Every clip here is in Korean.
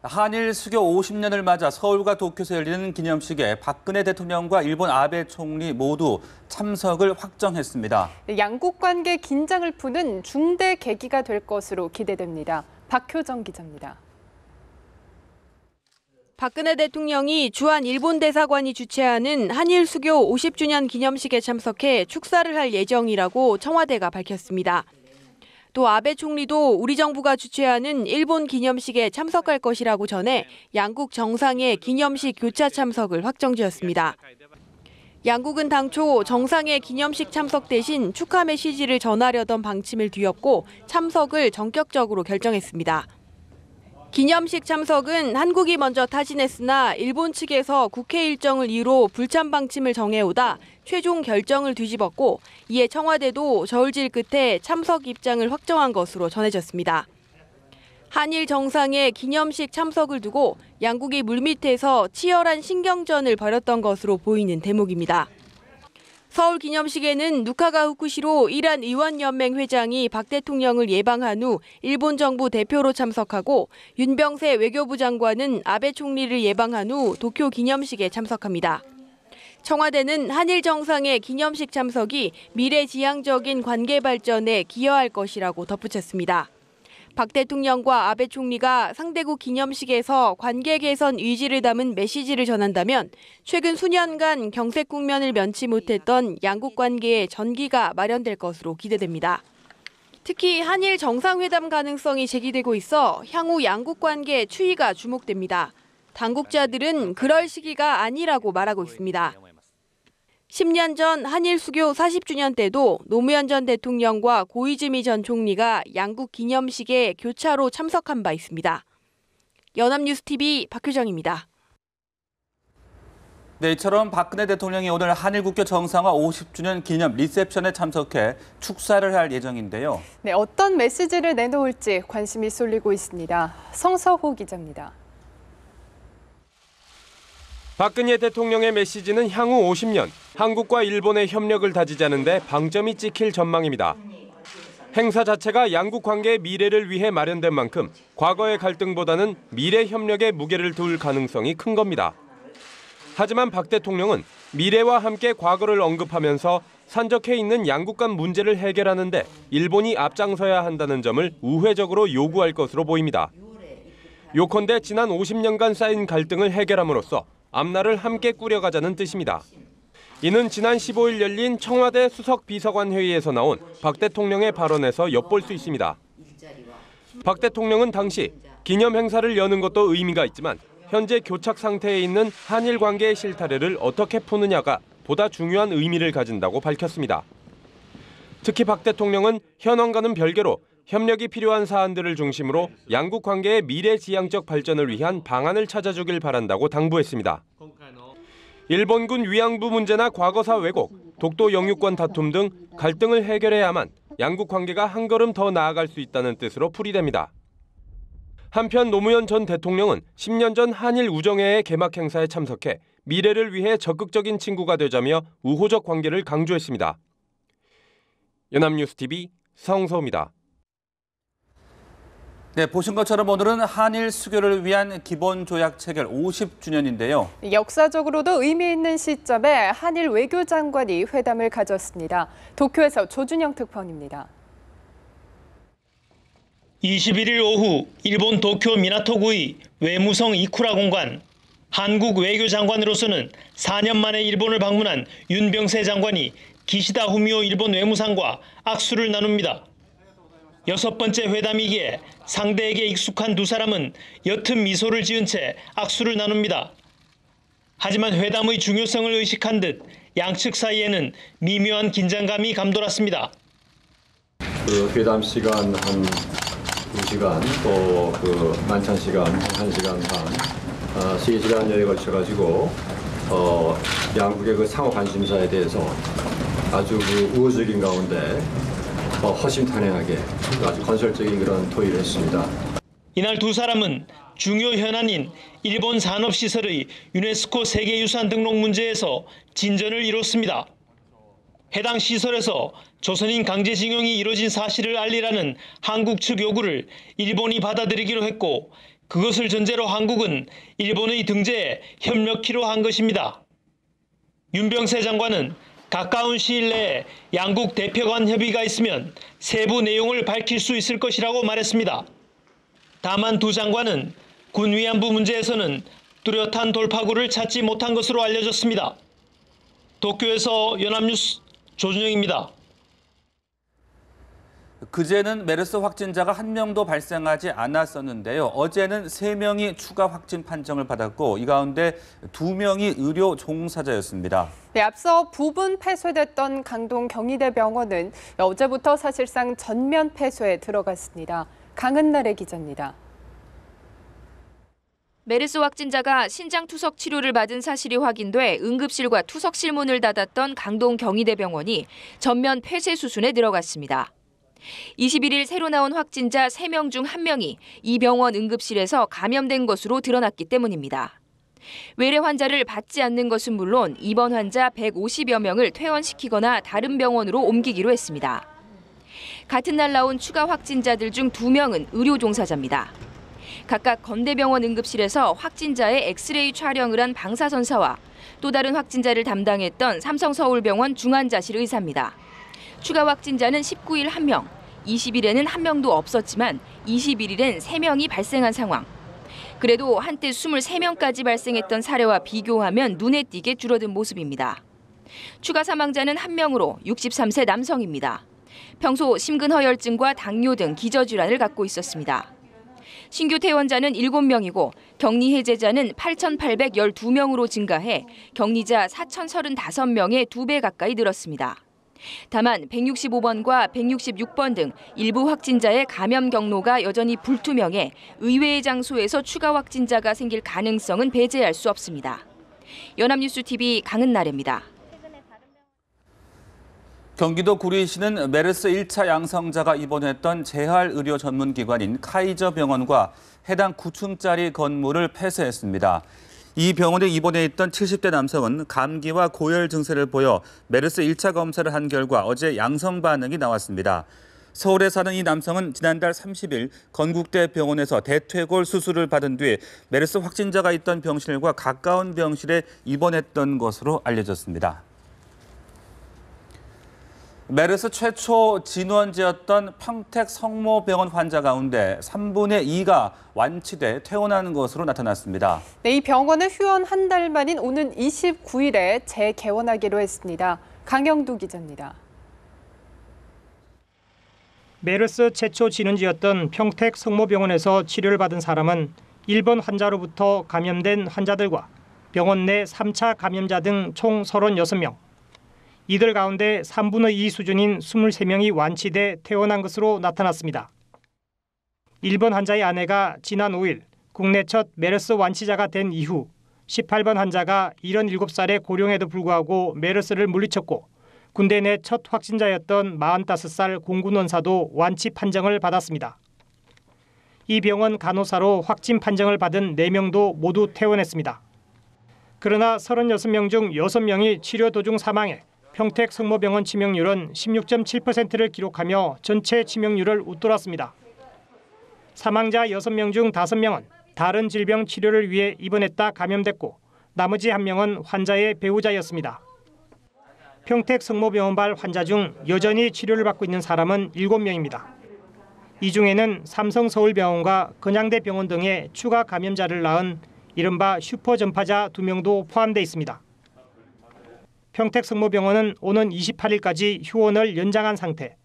한일 수교 50년을 맞아 서울과 도쿄에서 열리는 기념식에 박근혜 대통령과 일본 아베 총리 모두 참석을 확정했습니다. 양국 관계 긴장을 푸는 중대 계기가 될 것으로 기대됩니다. 박효정 기자입니다. 박근혜 대통령이 주한 일본 대사관이 주최하는 한일 수교 50주년 기념식에 참석해 축사를 할 예정이라고 청와대가 밝혔습니다. 또 아베 총리도 우리 정부가 주최하는 일본 기념식에 참석할 것이라고 전해 양국 정상의 기념식 교차 참석을 확정지었습니다. 양국은 당초 정상의 기념식 참석 대신 축하 메시지를 전하려던 방침을 뒤엎고 참석을 전격적으로 결정했습니다. 기념식 참석은 한국이 먼저 타진했으나 일본 측에서 국회 일정을 이유로 불참 방침을 정해오다 최종 결정을 뒤집었고 이에 청와대도 저울질 끝에 참석 입장을 확정한 것으로 전해졌습니다. 한일 정상의 기념식 참석을 두고 양국이 물밑에서 치열한 신경전을 벌였던 것으로 보이는 대목입니다. 서울 기념식에는 누카가 후쿠시로 이란 의원연맹 회장이 박 대통령을 예방한 후 일본 정부 대표로 참석하고 윤병세 외교부 장관은 아베 총리를 예방한 후 도쿄 기념식에 참석합니다. 청와대는 한일 정상의 기념식 참석이 미래지향적인 관계 발전에 기여할 것이라고 덧붙였습니다. 박 대통령과 아베 총리가 상대국 기념식에서 관계 개선 의지를 담은 메시지를 전한다면 최근 수년간 경색 국면을 면치 못했던 양국 관계의 전기가 마련될 것으로 기대됩니다. 특히 한일 정상회담 가능성이 제기되고 있어 향후 양국 관계의 추이가 주목됩니다. 당국자들은 그럴 시기가 아니라고 말하고 있습니다. 10년 전 한일 수교 40주년 때도 노무현 전 대통령과 고이즈미 전 총리가 양국 기념식에 교차로 참석한 바 있습니다. 연합뉴스TV 박효정입니다. 네, 이처럼 박근혜 대통령이 오늘 한일 국교 정상화 50주년 기념 리셉션에 참석해 축사를 할 예정인데요. 네, 어떤 메시지를 내놓을지 관심이 쏠리고 있습니다. 성서호 기자입니다. 박근혜 대통령의 메시지는 향후 50년 한국과 일본의 협력을 다지자는 데 방점이 찍힐 전망입니다. 행사 자체가 양국 관계의 미래를 위해 마련된 만큼 과거의 갈등보다는 미래 협력에 무게를 둘 가능성이 큰 겁니다. 하지만 박 대통령은 미래와 함께 과거를 언급하면서 산적해 있는 양국 간 문제를 해결하는 데 일본이 앞장서야 한다는 점을 우회적으로 요구할 것으로 보입니다. 요컨대 지난 50년간 쌓인 갈등을 해결함으로써 앞날을 함께 꾸려가자는 뜻입니다. 이는 지난 15일 열린 청와대 수석 비서관 회의에서 나온 박 대통령의 발언에서 엿볼 수 있습니다. 박 대통령은 당시 기념 행사를 여는 것도 의미가 있지만 현재 교착 상태에 있는 한일 관계의 실타래를 어떻게 푸느냐가 보다 중요한 의미를 가진다고 밝혔습니다. 특히 박 대통령은 현황과는 별개로 협력이 필요한 사안들을 중심으로 양국 관계의 미래지향적 발전을 위한 방안을 찾아주길 바란다고 당부했습니다. 일본군 위안부 문제나 과거사 왜곡, 독도 영유권 다툼 등 갈등을 해결해야만 양국 관계가 한 걸음 더 나아갈 수 있다는 뜻으로 풀이됩니다. 한편 노무현 전 대통령은 10년 전 한일 우정회의 개막 행사에 참석해 미래를 위해 적극적인 친구가 되자며 우호적 관계를 강조했습니다. 연합뉴스TV 성서호입니다. 네, 보신 것처럼 오늘은 한일 수교를 위한 기본조약 체결 50주년인데요. 역사적으로도 의미 있는 시점에 한일 외교장관이 회담을 가졌습니다. 도쿄에서 조준영 특파원입니다. 21일 오후 일본 도쿄 미나토구의 외무성 이쿠라 공관, 한국 외교장관으로서는 4년 만에 일본을 방문한 윤병세 장관이 기시다 후미오 일본 외무상과 악수를 나눕니다. 6번째 회담이기에 상대에게 익숙한 두 사람은 옅은 미소를 지은 채 악수를 나눕니다. 하지만 회담의 중요성을 의식한 듯 양측 사이에는 미묘한 긴장감이 감돌았습니다. 회담 시간 한 2시간, 또 만찬 시간 1시간 반, 3시간여에 걸쳐가지고 양국의 상호 관심사에 대해서 아주 우호적인 가운데 허심탄회하게 아주 건설적인 그런 토의를 했습니다. 이날 두 사람은 중요 현안인 일본 산업시설의 유네스코 세계유산 등록 문제에서 진전을 이뤘습니다. 해당 시설에서 조선인 강제징용이 이뤄진 사실을 알리라는 한국 측 요구를 일본이 받아들이기로 했고 그것을 전제로 한국은 일본의 등재에 협력키로 한 것입니다. 윤병세 장관은 가까운 시일 내에 양국 대표 간 협의가 있으면 세부 내용을 밝힐 수 있을 것이라고 말했습니다. 다만 두 장관은 군 위안부 문제에서는 뚜렷한 돌파구를 찾지 못한 것으로 알려졌습니다. 도쿄에서 연합뉴스 조준영입니다. 그제는 메르스 확진자가 한 명도 발생하지 않았었는데요. 어제는 3명이 추가 확진 판정을 받았고 이 가운데 2명이 의료 종사자였습니다. 네, 앞서 부분 폐쇄됐던 강동 경희대병원은 어제부터 사실상 전면 폐쇄에 들어갔습니다. 강은날의 기자입니다. 메르스 확진자가 신장 투석 치료를 받은 사실이 확인돼 응급실과 투석실 문을 닫았던 강동 경희대병원이 전면 폐쇄 수순에 들어갔습니다. 21일 새로 나온 확진자 3명 중 1명이 이 병원 응급실에서 감염된 것으로 드러났기 때문입니다. 외래 환자를 받지 않는 것은 물론 입원 환자 150여 명을 퇴원시키거나 다른 병원으로 옮기기로 했습니다. 같은 날 나온 추가 확진자들 중 2명은 의료 종사자입니다. 각각 건대병원 응급실에서 확진자의 엑스레이 촬영을 한 방사선사와 또 다른 확진자를 담당했던 삼성서울병원 중환자실 의사입니다. 추가 확진자는 19일 1명, 20일에는 1명도 없었지만 21일엔 3명이 발생한 상황. 그래도 한때 23명까지 발생했던 사례와 비교하면 눈에 띄게 줄어든 모습입니다. 추가 사망자는 1명으로 63세 남성입니다. 평소 심근허혈증과 당뇨 등 기저질환을 갖고 있었습니다. 신규 퇴원자는 7명이고 격리 해제자는 8,812명으로 증가해 격리자 4,035명에 2배 가까이 늘었습니다. 다만 165번과 166번 등 일부 확진자의 감염 경로가 여전히 불투명해 의외의 장소에서 추가 확진자가 생길 가능성은 배제할 수 없습니다. 연합뉴스 TV 강은나래입니다. 경기도 구리시는 메르스 1차 양성자가 입원했던 재활의료 전문기관인 카이저 병원과 해당 9층짜리 건물을 폐쇄했습니다. 이 병원에 입원해 있던 70대 남성은 감기와 고열 증세를 보여 메르스 1차 검사를 한 결과 어제 양성 반응이 나왔습니다. 서울에 사는 이 남성은 지난달 30일 건국대 병원에서 대퇴골 수술을 받은 뒤 메르스 확진자가 있던 병실과 가까운 병실에 입원했던 것으로 알려졌습니다. 메르스 최초 진원지였던 평택 성모병원 환자 가운데 3분의 2가 완치돼 퇴원하는 것으로 나타났습니다. 네, 이 병원은 휴원 한 달 만인 오는 29일에 재개원하기로 했습니다. 강영두 기자입니다. 메르스 최초 진원지였던 평택 성모병원에서 치료를 받은 사람은 일본 환자로부터 감염된 환자들과 병원 내 3차 감염자 등 총 36명. 이들 가운데 3분의 2 수준인 23명이 완치돼 퇴원한 것으로 나타났습니다. 일본 환자의 아내가 지난 5일 국내 첫 메르스 완치자가 된 이후 18번 환자가 77살의 고령에도 불구하고 메르스를 물리쳤고 군대 내 첫 확진자였던 45살 공군 원사도 완치 판정을 받았습니다. 이 병원 간호사로 확진 판정을 받은 4명도 모두 퇴원했습니다. 그러나 36명 중 6명이 치료 도중 사망해 평택 성모병원 치명률은 16.7%를 기록하며 전체 치명률을 웃돌았습니다. 사망자 6명 중 5명은 다른 질병 치료를 위해 입원했다 감염됐고 나머지 1명은 환자의 배우자였습니다. 평택 성모병원발 환자 중 여전히 치료를 받고 있는 사람은 7명입니다. 이 중에는 삼성서울병원과 건양대병원 등의 추가 감염자를 낳은 이른바 슈퍼전파자 2명도 포함돼 있습니다. 평택 성모병원은 오는 28일까지 휴원을 연장한 상태.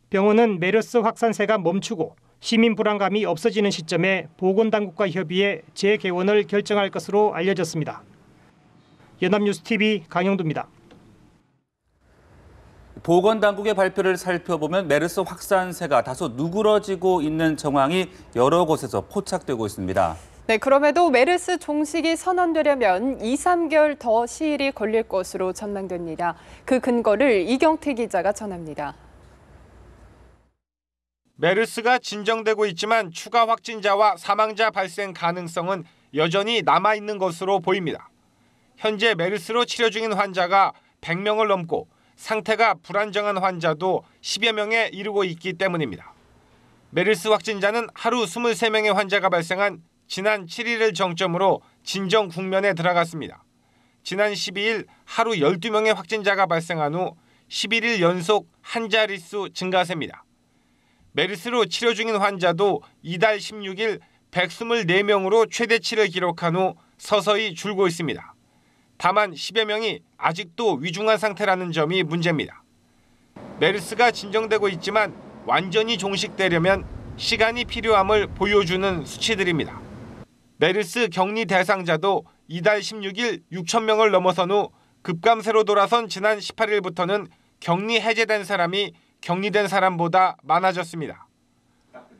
병원은 메르스 확산세가 멈추고 시민 불안감이 없어지는 시점에 보건당국과 협의해 재개원을 결정할 것으로 알려졌습니다. 연합뉴스TV 강영두입니다. 보건당국의 발표를 살펴보면 메르스 확산세가 다소 누그러지고 있는 정황이 여러 곳에서 포착되고 있습니다. 네, 그럼에도 메르스 종식이 선언되려면 2, 3개월 더 시일이 걸릴 것으로 전망됩니다. 그 근거를 이경태 기자가 전합니다. 메르스가 진정되고 있지만 추가 확진자와 사망자 발생 가능성은 여전히 남아있는 것으로 보입니다. 현재 메르스로 치료 중인 환자가 100명을 넘고 상태가 불안정한 환자도 10여 명에 이르고 있기 때문입니다. 메르스 확진자는 하루 23명의 환자가 발생한 지난 7일을 정점으로 진정 국면에 들어갔습니다. 지난 12일 하루 12명의 확진자가 발생한 후 11일 연속 한 자릿수 증가세입니다. 메르스로 치료 중인 환자도 이달 16일 124명으로 최대치를 기록한 후 서서히 줄고 있습니다. 다만 10여 명이 아직도 위중한 상태라는 점이 문제입니다. 메르스가 진정되고 있지만 완전히 종식되려면 시간이 필요함을 보여주는 수치들입니다. 메르스 격리 대상자도 이달 16일 6천 명을 넘어선 후 급감세로 돌아선 지난 18일부터는 격리 해제된 사람이 격리된 사람보다 많아졌습니다.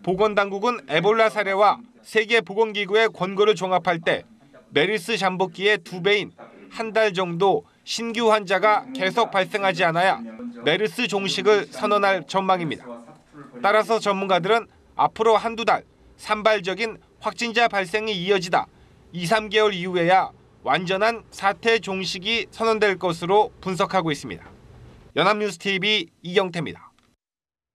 보건당국은 에볼라 사례와 세계보건기구의 권고를 종합할 때 메르스 잠복기의 2배인 한 달 정도 신규 환자가 계속 발생하지 않아야 메르스 종식을 선언할 전망입니다. 따라서 전문가들은 앞으로 한두 달 산발적인 확진자 발생이 이어지다 2-3개월 이후에야 완전한 사태 종식이 선언될 것으로 분석하고 있습니다. 연합뉴스TV 이경태입니다.